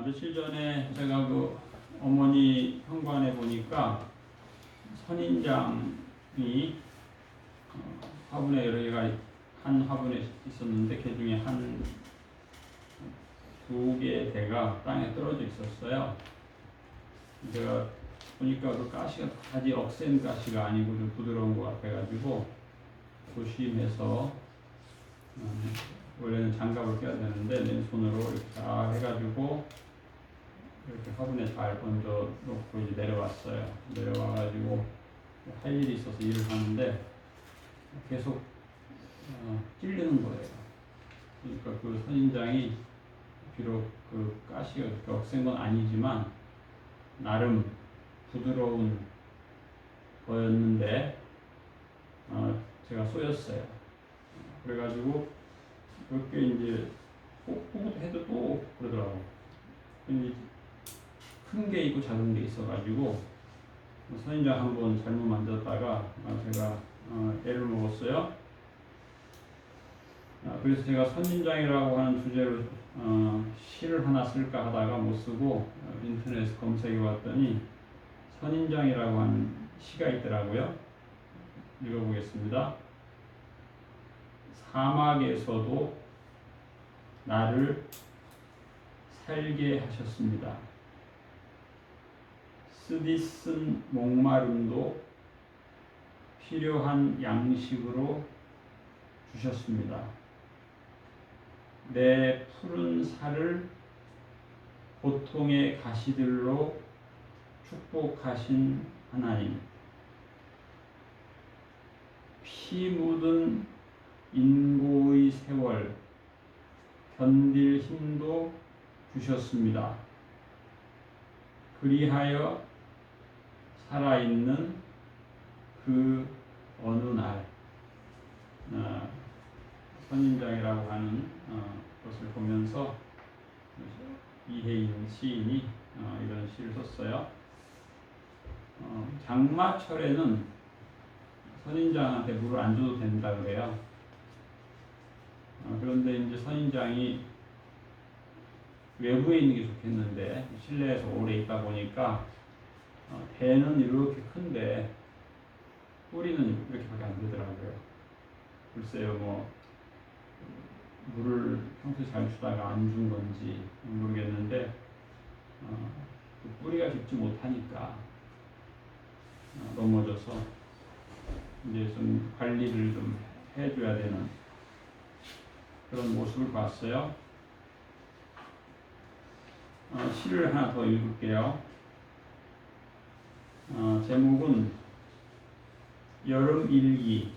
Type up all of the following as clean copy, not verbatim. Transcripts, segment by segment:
며칠 전에 제가 그 어머니 현관에 보니까 선인장이 화분에 여러 개가 한 화분에 있었는데 그 중에 한 두 개 대가 땅에 떨어져 있었어요. 제가 보니까 그 가시가 아직 억센 가시가 아니고 좀 부드러운 것 같아가지고 조심해서 원래는 장갑을 껴야 되는데 맨손으로 이렇게 잘 해가지고 이렇게 화분에 잘 얹어 놓고 이제 내려왔어요. 내려와가지고 할 일이 있어서 일을 하는데 계속 찔리는 거예요. 그러니까 그 선인장이 비록 그 가시가 그렇게 억센 건 아니지만 나름 부드러운 거였는데 제가 쏘였어요. 그래가지고 그렇게 이제 꼭 해도 또 그러더라고. 큰 게 있고 작은 게 있어가지고 선인장 한번 잘못 만졌다가 제가 애를 먹었어요. 그래서 제가 선인장이라고 하는 주제로 시를 하나 쓸까 하다가 못 쓰고 인터넷에 검색해 봤더니 선인장이라고 하는 시가 있더라고요. 읽어보겠습니다. 사막에서도 나를 살게 하셨습니다. 쓰디쓴 목마름도 필요한 양식으로 주셨습니다. 내 푸른 살을 고통의 가시들로 축복하신 하나님, 피 묻은 인고의 세월 견딜 힘도 주셨습니다. 그리하여 살아있는 그 어느 날 선인장이라고 하는 것을 보면서 이혜인 시인이 이런 시를 썼어요. 장마철에는 선인장한테 물을 안 줘도 된다 그래요. 그런데 이제 선인장이 외부에 있는 게 좋겠는데 실내에서 오래 있다 보니까 대는 이렇게 큰데 뿌리는 이렇게밖에 안 되더라고요. 글쎄요, 뭐 물을 평소에 잘 주다가 안 준 건지 모르겠는데 뿌리가 깊지 못하니까 넘어져서 이제 좀 관리를 좀 해줘야 되는 그런 모습을 봤어요. 시를 하나 더 읽을게요. 제목은 여름 일기.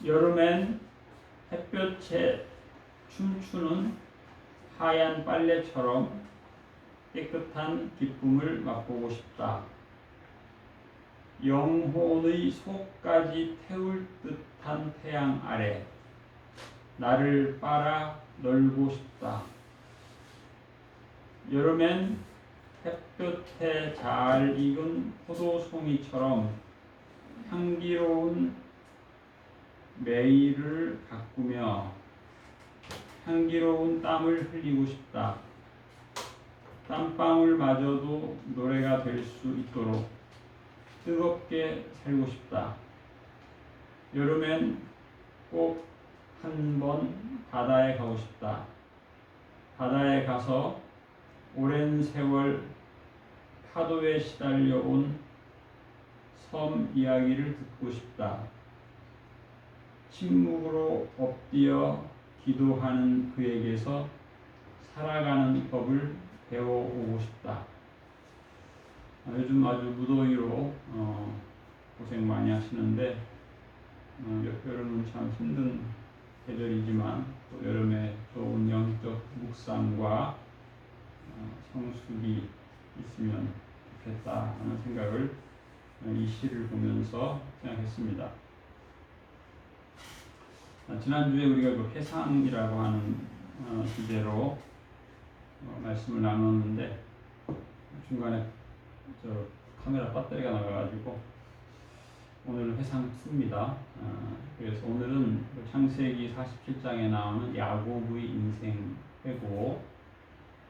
여름엔 햇볕에 춤추는 하얀 빨래처럼 깨끗한 기쁨을 맛보고 싶다. 영혼의 속까지 태울 듯한 태양 아래 나를 빨아 널고 싶다. 여름엔 햇볕에 잘 익은 포도송이처럼 향기로운 매일을 가꾸며 향기로운 땀을 흘리고 싶다. 땀방울마저도 노래가 될 수 있도록 뜨겁게 살고 싶다. 여름엔 꼭 한 번 바다에 가고 싶다. 바다에 가서 오랜 세월 파도에 시달려 온 섬 이야기를 듣고 싶다. 침묵으로 엎드려 기도하는 그에게서 살아가는 법을 배워오고 싶다. 요즘 아주 무더위로 고생 많이 하시는데 여름은 참 힘든 계절이지만 또 여름에 좋은 영적 묵상과 성숙이 있으면 좋겠다 하는 생각을 이 시를 보면서 생각했습니다. 지난주에 우리가 그 회상이라고 하는 주제로 말씀을 나눴는데 중간에 저 카메라 배터리가 나가가지고 오늘 회상 2입니다. 그래서 오늘은 창세기 47장에 나오는 야곱의 인생을 회고,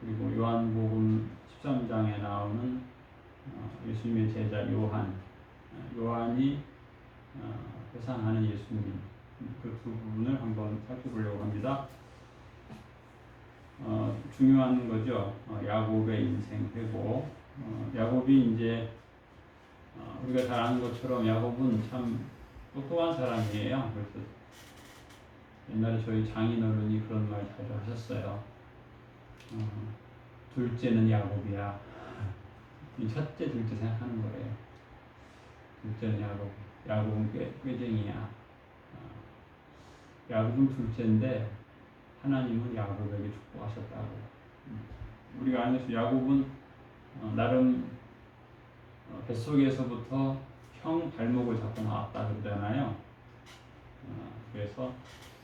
그리고 요한복음 13장에 나오는 예수님의 제자 요한이 회상하는 예수님, 그 두 부분을 한번 살펴보려고 합니다. 중요한 거죠. 야곱의 인생 회고. 야곱이 이제 우리가 잘 아는 것처럼 야곱은 참 똑똑한 사람이에요. 그래서 옛날에 저희 장인어른이 그런 말 자주 하셨어요. 둘째는 야곱이야. 첫째, 둘째 생각하는 거예요. 둘째는 야곱은 꾀쟁이야. 야곱은 둘째인데 하나님은 야곱에게 축복하셨다고. 우리가 아는 것처럼 야곱은 나름 뱃속에서부터 형 발목을 잡고 나왔다 그러잖아요. 그래서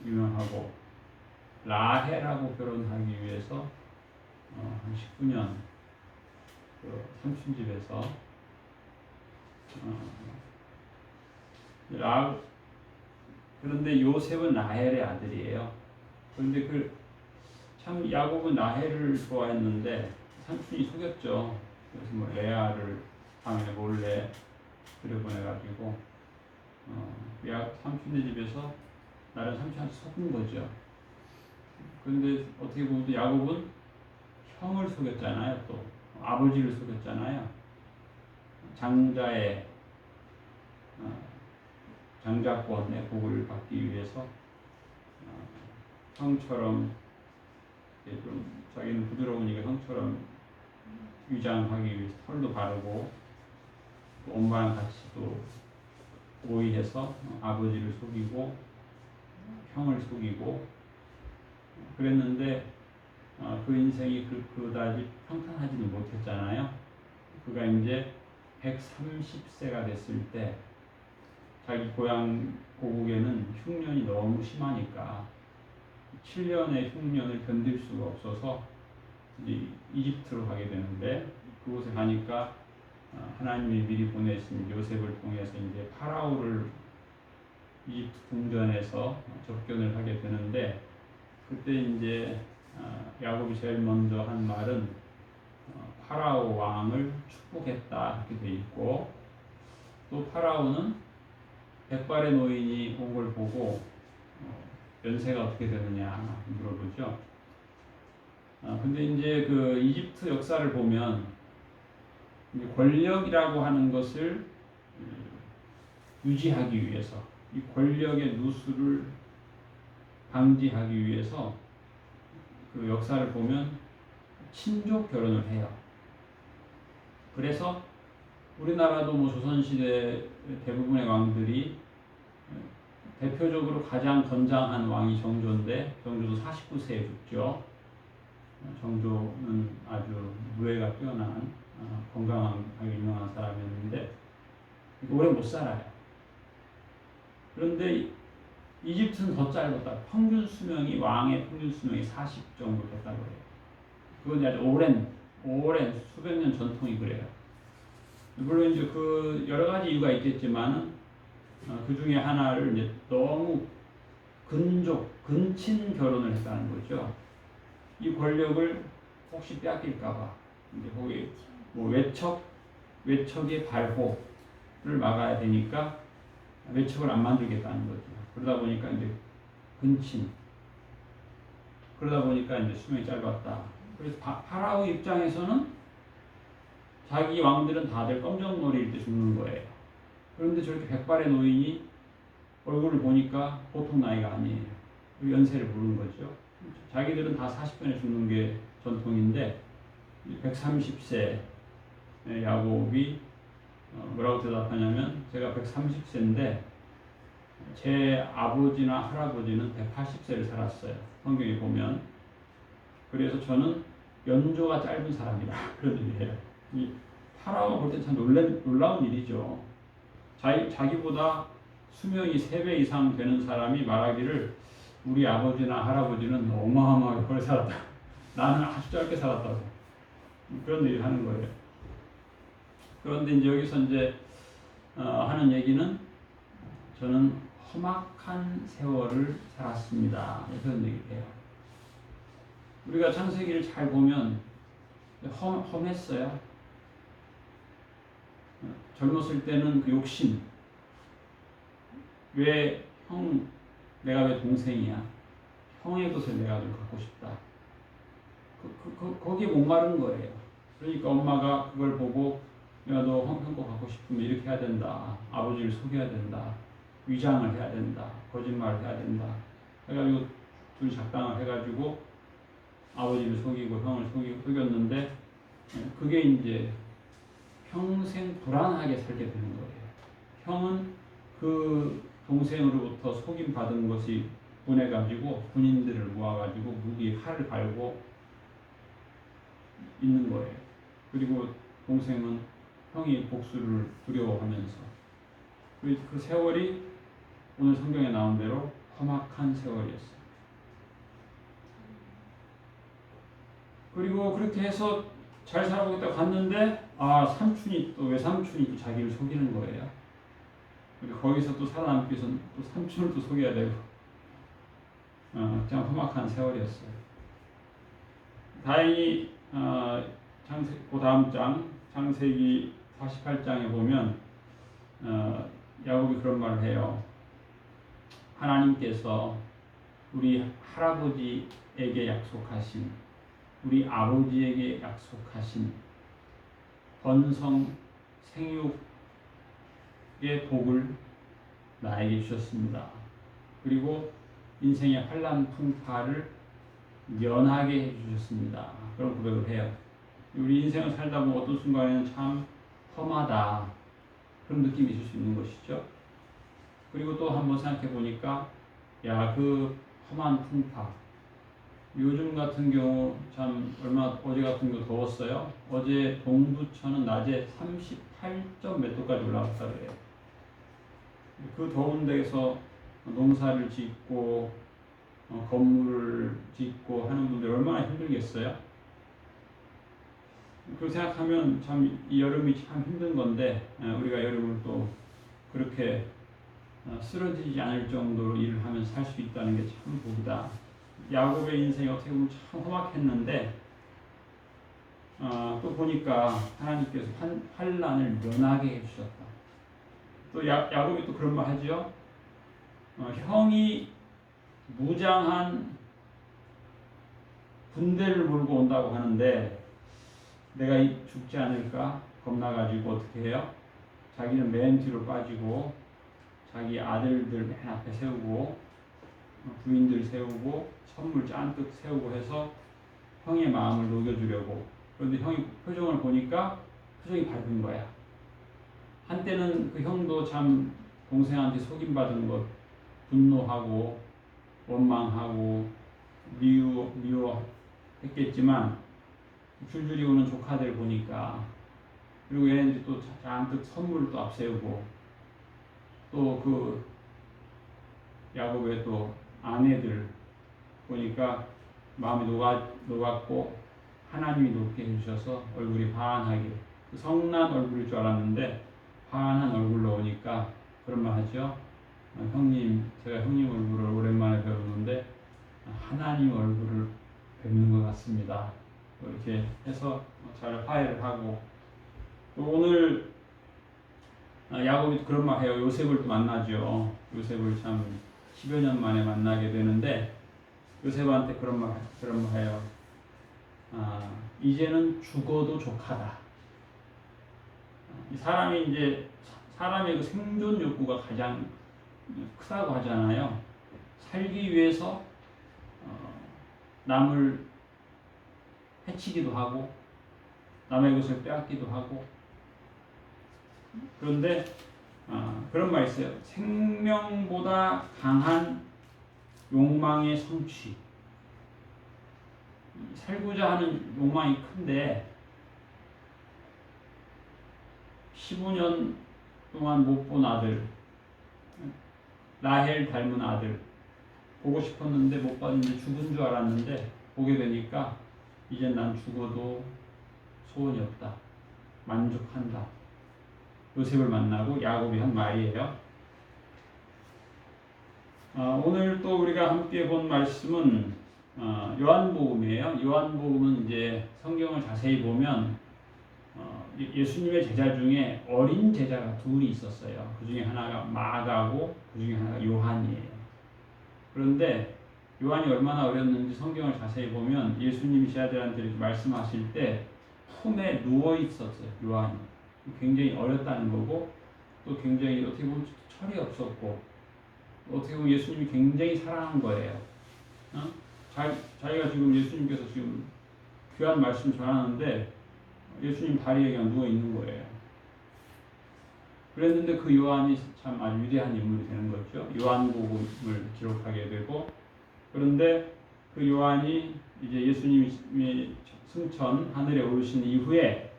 유명하고, 라헬하고 결혼하기 위해서 한 19년 그 삼촌 집에서 그런데 요셉은 라헬의 아들이에요. 그런데 참 야곱은 라헬을 좋아했는데 삼촌이 속였죠. 그래서 뭐 레아를 방에 몰래 들여보내가지고 삼촌의 집에서 나를 삼촌한테 속은 거죠. 그런데 어떻게 보면 야곱은 형을 속였잖아요. 또 아버지를 속였잖아요. 장자권의 복을 받기 위해서 형처럼 좀 자기는 부드러우니까 형처럼 위장하기 위해서 털도 바르고 엄마랑 같이 또 오해해서 아버지를 속이고 형을 속이고 그랬는데 그 인생이 그다지 평탄하지는 못했잖아요. 그가 이제 130세가 됐을 때 자기 고향 고국에는 흉년이 너무 심하니까 7년의 흉년을 견딜 수가 없어서 이제 이집트로 가게 되는데, 그곳에 가니까 하나님이 미리 보내신 요셉을 통해서 이제 파라오를 이집트 궁전에서 접견을 하게 되는데, 그때 이제 야곱이 제일 먼저 한 말은 파라오 왕을 축복했다 이렇게 돼 있고, 또 파라오는 백발의 노인이 온 걸 보고 연세가 어떻게 되느냐 물어보죠. 근데 이제 그 이집트 역사를 보면 이제 권력이라고 하는 것을 유지하기 위해서, 이 권력의 누수를 방지하기 위해서 그 역사를 보면 친족 결혼을 해요. 그래서 우리나라도 뭐 조선시대 대부분의 왕들이 대표적으로 가장 건장한 왕이 정조인데, 정조도 49세에 죽죠. 정조는 아주 무예가 뛰어난 건강하게 유명한 사람이었는데 오래 못 살아요. 그런데 이집트는 더 짧았다. 왕의 평균 수명이 40 정도 됐다고 해요. 그건 아주 오랜 수백 년 전통이 그래요. 물론 이제 그 여러 가지 이유가 있겠지만은 그 중에 하나를 이제 너무 근친 결혼을 했다는 거죠. 이 권력을 혹시 뺏길까봐 이제 거기 뭐 외척의 발호를 막아야 되니까 외척을 안 만들겠다는 거죠. 그러다 보니까 이제 근친. 그러다 보니까 이제 수명이 짧았다. 그래서 파라오 입장에서는 자기 왕들은 다들 검정머리일 때 죽는 거예요. 그런데 저렇게 백발의 노인이 얼굴을 보니까 보통 나이가 아니에요. 연세를 부른 거죠. 자기들은 다 40년에 죽는 게 전통인데 130세 야곱이 뭐라고 대답하냐면, 제가 130세인데 제 아버지나 할아버지는 180세를 살았어요. 성경에 보면. 그래서 저는 연조가 짧은 사람이다. 그런 얘기예요. 이 파라오가 볼 때 참 놀라운 일이죠. 자기보다 수명이 3배 이상 되는 사람이 말하기를 우리 아버지나 할아버지는 어마어마하게 오래 살았다. 나는 아주 짧게 살았다고. 그런 얘기를 하는 거예요. 그런데 이제 여기서 이제 하는 얘기는 저는 험악한 세월을 살았습니다. 그런 얘기를 해요. 우리가 창세기를 잘 보면 험했어요. 젊었을 때는 그 욕심, 내가 왜 동생이야? 형의 것을 내가 좀 갖고 싶다. 거기에 목마른 거예요. 그러니까 엄마가 그걸 보고 야, 너 형 거 갖고 싶으면 이렇게 해야 된다. 아버지를 속여야 된다. 위장을 해야 된다. 거짓말을 해야 된다. 해가지고 둘이 작당을 해가지고 아버지를 속이고 형을 속였는데 그게 이제 평생 불안하게 살게 되는 거예요. 형은 그 동생으로부터 속임 받은 것이 분해가지고 군인들을 모아가지고 무기에 칼을 갈고 있는 거예요. 그리고 동생은 형이 복수를 두려워하면서 그 세월이 오늘 성경에 나온 대로 험악한 세월이었어요. 그리고 그렇게 해서 잘 살아보겠다고 갔는데 삼촌이 또 외삼촌이 또 자기를 속이는 거예요. 거기서 또 살아남기 위해서는 또 삼촌을 또 속여야 되고 참 험악한 세월이었어요. 다행히 그 다음 장 창세기 48장에 보면 야곱이 그런 말을 해요. 하나님께서 우리 할아버지에게 약속하신 우리 아버지에게 약속하신 번성 생육의 복을 나에게 주셨습니다. 그리고 인생의 환난 풍파를 면하게 해주셨습니다. 그런 고백을 해요. 우리 인생을 살다 보면 어떤 순간에는 참 험하다 그런 느낌이 있을 수 있는 것이죠. 그리고 또 한번 생각해 보니까 그 험한 풍파 요즘 같은 경우 참 어제 같은 경우 더웠어요. 어제 동두천은 낮에 38점 몇 도까지 올라갔다 그래요. 그 더운 데에서 농사를 짓고 건물을 짓고 하는 분들 얼마나 힘들겠어요? 그 생각하면 참 이 여름이 참 힘든 건데 우리가 여름을 또 그렇게 쓰러지지 않을 정도로 일을 하면서 살 수 있다는 게 참 복이다. 야곱의 인생이 어떻게 보면 참 험악했는데 또 보니까 하나님께서 환난을 면하게 해주셨다. 또 야곱이 또 그런 말 하죠. 형이 무장한 군대를 몰고 온다고 하는데 내가 죽지 않을까 겁나가지고 어떻게 해요? 자기는 맨 뒤로 빠지고 자기 아들들 맨 앞에 세우고 부인들 세우고 선물 잔뜩 세우고 해서 형의 마음을 녹여주려고. 그런데 형이 표정을 보니까 표정이 밝은 거야. 한때는 그 형도 참 동생한테 속임받은 것 분노하고 원망하고 미워했겠지만 줄줄이 오는 조카들 보니까 그리고 얘네들이 또 잔뜩 선물을 또 앞세우고 또 그 야곱의 또 아내들 보니까 마음이 녹았고 하나님이 높게 해주셔서 얼굴이 환하게 성난 얼굴일 줄 알았는데 환한 얼굴로 오니까 그런 말 하죠. 형님, 제가 형님 얼굴을 오랜만에 배우는데 하나님 얼굴을 뵙는 것 같습니다. 이렇게 해서 잘 화해를 하고 또 오늘 야곱이 그런 말 해요. 요셉을 또 만나죠. 요셉을 참 10여 년 만에 만나게 되는데 요셉한테 그런 말 해요. 이제는 죽어도 족하다. 사람이 이제 사람의 그 생존 욕구가 가장 크다고 하잖아요. 살기 위해서 남을 해치기도 하고 남의 것을 빼앗기도 하고 그런데 그런 말 있어요. 생명보다 강한 욕망의 성취. 살고자 하는 욕망이 큰데 15년 동안 못 본 아들, 라헬 닮은 아들 보고 싶었는데 못 봤는데 죽은 줄 알았는데 보게 되니까 이제 난 죽어도 소원이 없다. 만족한다. 요셉을 만나고 야곱이 한 말이에요. 오늘 또 우리가 함께 본 말씀은 요한복음이에요. 요한복음은 이제 성경을 자세히 보면 예수님의 제자 중에 어린 제자가 둘이 있었어요. 그 중에 하나가 마가고 그 중에 하나가 요한이에요. 그런데 요한이 얼마나 어렸는지 성경을 자세히 보면 예수님이 제자들한테 이렇게 말씀하실 때 품에 누워 있었어요. 요한이 굉장히 어렸다는 거고 또 굉장히 어떻게 보면 철이 없었고 어떻게 보면 예수님이 굉장히 사랑한 거예요. 자기가 지금 예수님께서 지금 귀한 말씀 전하는데 예수님 다리에 그냥 누워 있는 거예요. 그랬는데 그 요한이 참 아주 위대한 인물이 되는 거죠. 요한복음을 기록하게 되고 그런데 그 요한이 이제 예수님이 승천 하늘에 오르신 이후에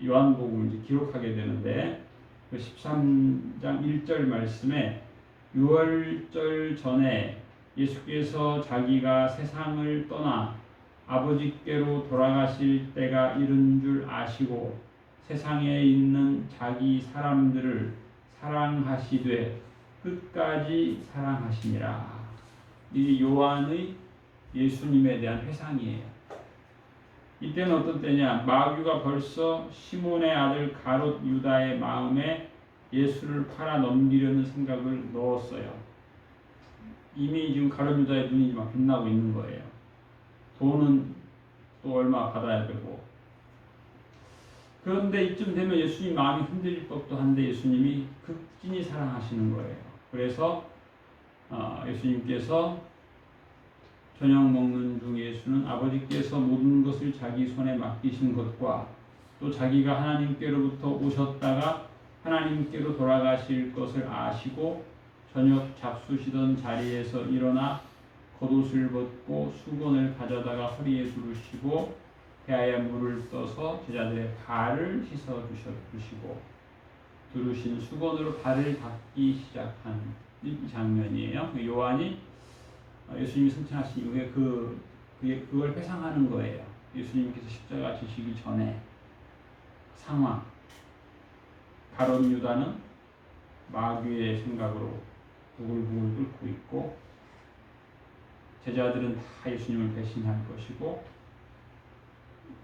요한복음을 이제 기록하게 되는데 그 13장 1절 말씀에 6월절 전에 예수께서 자기가 세상을 떠나 아버지께로 돌아가실 때가 이른 줄 아시고 세상에 있는 자기 사람들을 사랑하시되 끝까지 사랑하시니라. 이 요한의 예수님에 대한 회상이에요. 이때는 어떤 때냐? 마귀가 벌써 시몬의 아들 가롯 유다의 마음에 예수를 팔아 넘기려는 생각을 넣었어요. 이미 지금 가롯 유다의 눈이 막 빛나고 있는 거예요. 돈은 또 얼마 받아야 되고. 그런데 이쯤 되면 예수님 마음이 흔들릴 법도 한데 예수님이 극진히 사랑하시는 거예요. 그래서 예수님께서 저녁 먹는 중 예수는 아버지께서 모든 것을 자기 손에 맡기신 것과 또 자기가 하나님께로부터 오셨다가 하나님께로 돌아가실 것을 아시고 저녁 잡수시던 자리에서 일어나 겉옷을 벗고 수건을 가져다가 허리에 두르시고 대하에 물을 떠서 제자들의 발을 씻어 주시고 두르신 수건으로 발을 닦기 시작한 이 장면이에요. 요한이 예수님이 승천하신 이후에 그걸 회상하는 거예요. 예수님께서 십자가 지시기 전에 상황. 가롯 유다는 마귀의 생각으로 부글부글 끓고 있고 제자들은 다 예수님을 배신할 것이고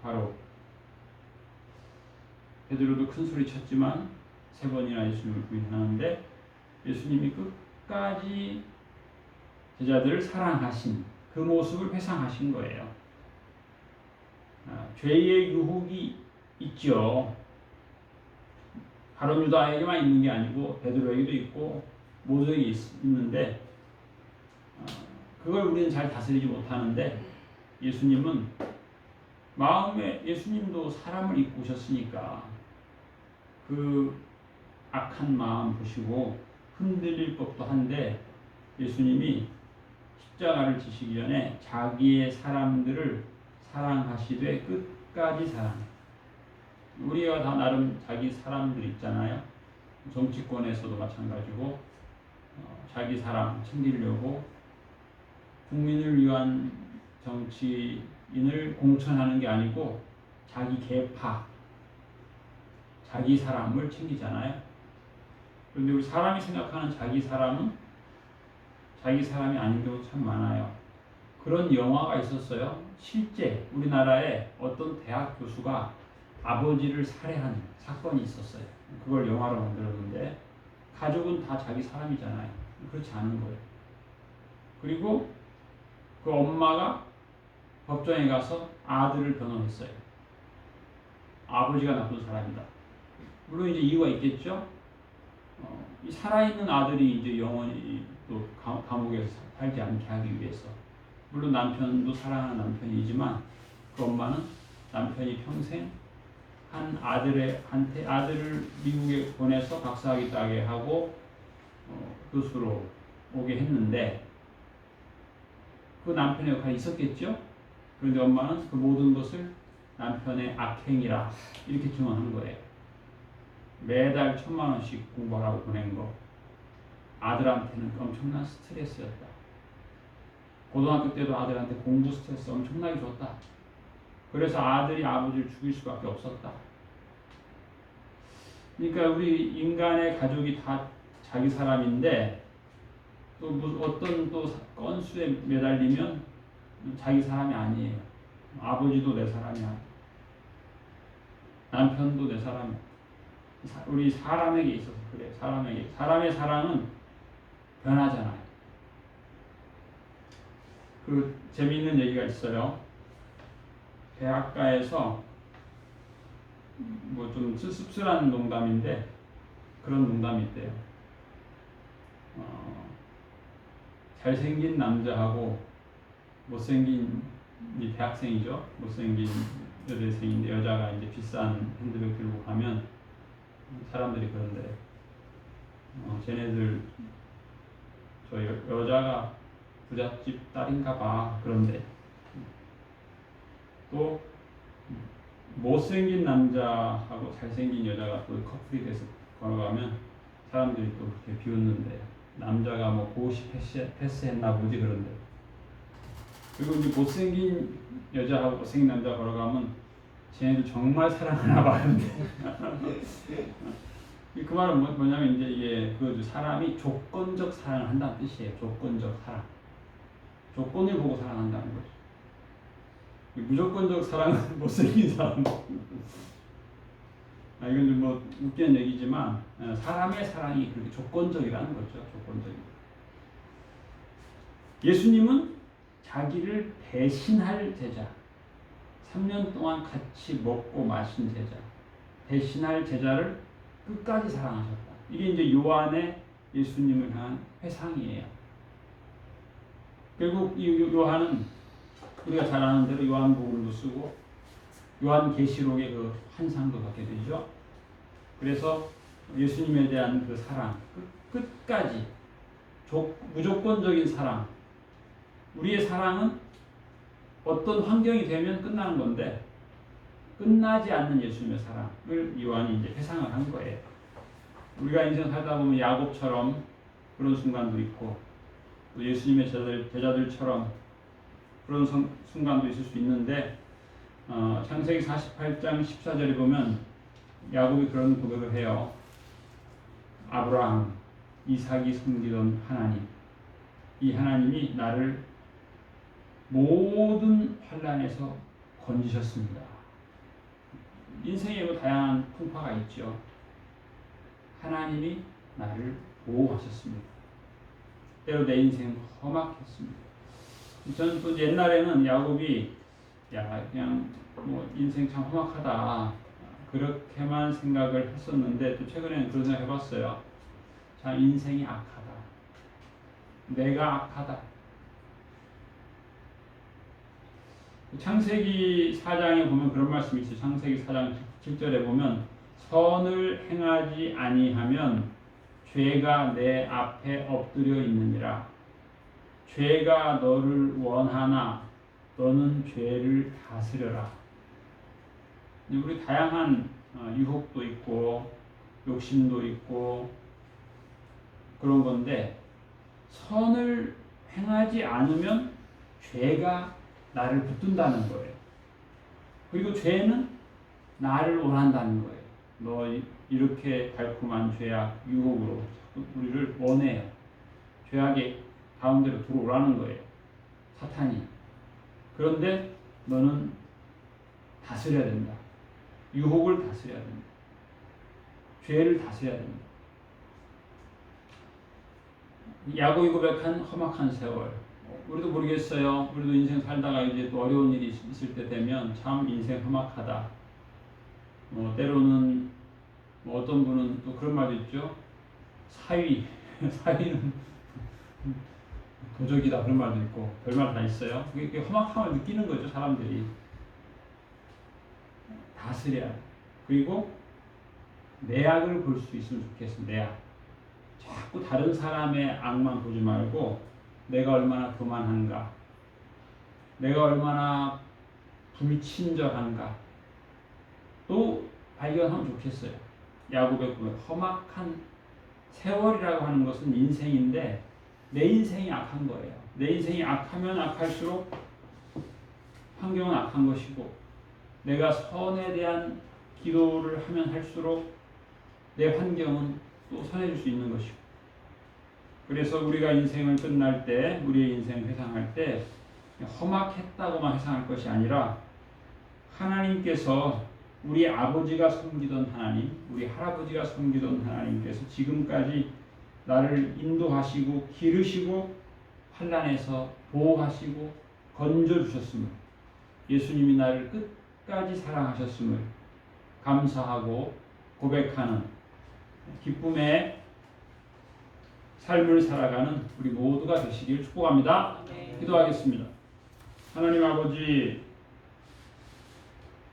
바로 베드로도 큰 소리 쳤지만 3번이나 예수님을 부인하는데 예수님이 끝까지 제자들을 사랑하신 그 모습을 회상하신 거예요. 죄의 유혹이 있죠. 가롯 유다에게만 있는 게 아니고 베드로에게도 있고 모두에게 있는데 그걸 우리는 잘 다스리지 못하는데 예수님은 마음에 예수님도 사람을 입고 오셨으니까 그 악한 마음 보시고 흔들릴 법도 한데 예수님이 십자가를 지시기 전에 자기의 사람들을 사랑하시되 끝까지 사랑해. 우리가 다 나름 자기 사람들 있잖아요. 정치권에서도 마찬가지고 자기 사람 챙기려고 국민을 위한 정치인을 공천하는 게 아니고 자기 계파, 자기 사람을 챙기잖아요. 그런데 우리 사람이 생각하는 자기 사람은 자기 사람이 아닌 경우 참 많아요. 그런 영화가 있었어요. 실제 우리나라에 어떤 대학 교수가 아버지를 살해한 사건이 있었어요. 그걸 영화로 만들었는데 가족은 다 자기 사람이잖아요. 그렇지 않은 거예요. 그리고 그 엄마가 법정에 가서 아들을 변호했어요. 아버지가 나쁜 사람이다. 물론 이제 이유가 있겠죠. 이 살아있는 아들이 이제 영원히 또 감옥에서 살지 않게 하기 위해서. 물론 남편도 사랑하는 남편이지만 그 엄마는 남편이 평생 한 아들을 미국에 보내서 박사학위 따게 하고 교수로 오게 했는데 그 남편의 역할이 있었겠죠. 그런데 엄마는 그 모든 것을 남편의 악행이라 이렇게 증언한 거예요. 매달 1,000만 원씩 공부하라고 보낸 거. 아들한테는 엄청난 스트레스였다. 고등학교 때도 아들한테 공부 스트레스 엄청나게 줬다. 그래서 아들이 아버지를 죽일 수밖에 없었다. 그러니까 우리 인간의 가족이 다 자기 사람인데 또 어떤 또 건수에 매달리면 자기 사람이 아니에요. 아버지도 내 사람이 아니에요. 남편도 내 사람이에요. 우리 사람에게 있어서 그래요. 사람의 사랑은 변하잖아요. 그 재미있는 얘기가 있어요. 대학가에서 뭐 좀 씁쓸한 농담인데 그런 농담이 있대요. 잘생긴 남자하고 못생긴 이 대학생이죠. 못생긴 여대생인데 여자가 이제 비싼 핸드백 들고 가면 사람들이 그런데 쟤네들 저 여자가 부잣집 딸인가 봐 그런데 또 못생긴 남자하고 잘생긴 여자가 또 커플이 돼서 걸어가면 사람들이 또 그렇게 비웃는데 남자가 뭐 고시 패스했나 보지 그런데 그리고 이제 못생긴 여자하고 못생긴 남자 걸어가면 쟤네들 정말 사랑하나 봐는데 그 말은 뭐냐면 이제 이게 그 사람이 조건적 사랑을 한다는 뜻이에요. 조건적 사랑. 조건을 보고 사랑한다는 거죠. 무조건적 사랑은 못생긴 사람. 이건 좀 뭐 웃기는 얘기지만 사람의 사랑이 그렇게 조건적이라는 거죠. 조건적인. 예수님은 자기를 배신할 제자, 3년 동안 같이 먹고 마신 제자, 배신할 제자를 끝까지 사랑하셨다. 이게 이제 요한의 예수님을 향한 회상이에요. 결국 이 요한은 우리가 잘 아는 대로 요한복음도 쓰고 요한계시록의 그 환상도 받게 되죠. 그래서 예수님에 대한 그 사랑, 끝까지 무조건적인 사랑. 우리의 사랑은 어떤 환경이 되면 끝나는 건데 끝나지 않는 예수님의 사랑을 요한이 이제 회상을 한 거예요. 우리가 인생 살다 보면 야곱처럼 그런 순간도 있고 또 예수님의 제자들처럼 그런 순간도 있을 수 있는데 창세기 48장 14절에 보면 야곱이 그런 고백을 해요. 아브라함, 이삭이 섬기던 하나님, 이 하나님이 나를 모든 환난에서 건지셨습니다. 인생에 뭐 다양한 풍파가 있죠. 하나님이 나를 보호하셨습니다. 때로 내 인생 험악했습니다. 저는 또 옛날에는 야곱이 그냥 뭐 인생 참 험악하다 그렇게만 생각을 했었는데 또 최근에는 그런 생각 해봤어요. 참 인생이 악하다. 내가 악하다. 창세기 4장에 보면 그런 말씀이 있어요. 창세기 4장 7절에 보면 선을 행하지 아니하면 죄가 내 앞에 엎드려 있느니라. 죄가 너를 원하나 너는 죄를 다스려라. 우리 다양한 유혹도 있고 욕심도 있고 그런 건데 선을 행하지 않으면 죄가 나를 붙든다는 거예요. 그리고 죄는 나를 원한다는 거예요. 너 이렇게 달콤한 죄악, 유혹으로 우리를 원해요. 죄악의 가운데로 들어오라는 거예요. 사탄이. 그런데 너는 다스려야 된다. 유혹을 다스려야 된다. 죄를 다스려야 된다. 야곱이 고백한 험악한 세월. 우리도 모르겠어요. 우리도 인생 살다가 이제 또 어려운 일이 있을 때 되면 참 인생 험악하다. 때로는 어떤 분은 또 그런 말도 있죠. 사위는 도적이다 그런 말도 있고 별말 다 있어요. 그게 험악함을 느끼는 거죠. 사람들이. 다스려야 돼. 그리고 내악을 볼 수 있으면 좋겠어. 내악. 자꾸 다른 사람의 악만 보지 말고 내가 얼마나 교만한가, 내가 얼마나 불친절한가 또 발견하면 좋겠어요. 야곱의 험악한 세월이라고 하는 것은 인생인데 내 인생이 악한 거예요. 내 인생이 악하면 악할수록 환경은 악한 것이고 내가 선에 대한 기도를 하면 할수록 내 환경은 또 선해질 수 있는 것이고 그래서 우리가 인생을 끝날 때 우리의 인생 회상할 때 험악했다고만 해석할 것이 아니라 하나님께서 우리 아버지가 섬기던 하나님, 우리 할아버지가 섬기던 하나님께서 지금까지 나를 인도하시고 기르시고 환난에서 보호하시고 건져주셨음을, 예수님이 나를 끝까지 사랑하셨음을 감사하고 고백하는 기쁨의 삶을 살아가는 우리 모두가 되시길 축복합니다. 기도하겠습니다. 하나님 아버지,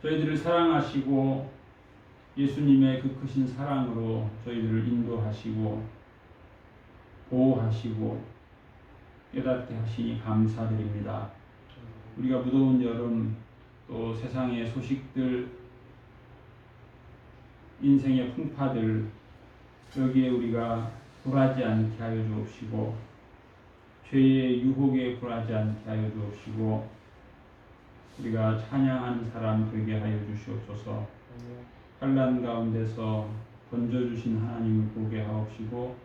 저희들을 사랑하시고 예수님의 그 크신 사랑으로 저희들을 인도하시고 보호하시고 깨닫게 하시니 감사드립니다. 우리가 무더운 여름, 또 세상의 소식들, 인생의 풍파들, 여기에 우리가 굴하지 않게 하여 주옵시고 죄의 유혹에 굴하지 않게 하여 주옵시고 우리가 찬양하는 사람 되게 하여 주시옵소서. 환난 가운데서 건져주신 하나님을 보게 하옵시고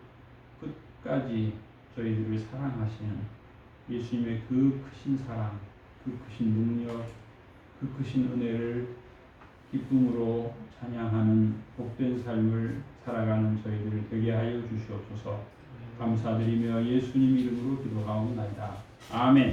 끝까지 저희들을 사랑하시는 예수님의 그 크신 사랑, 그 크신 능력, 그 크신 은혜를 기쁨으로 찬양하는 복된 삶을 살아가는 저희들 되게 하여 주시옵소서. 감사드리며 예수님 이름으로 기도하옵나이다. 아멘.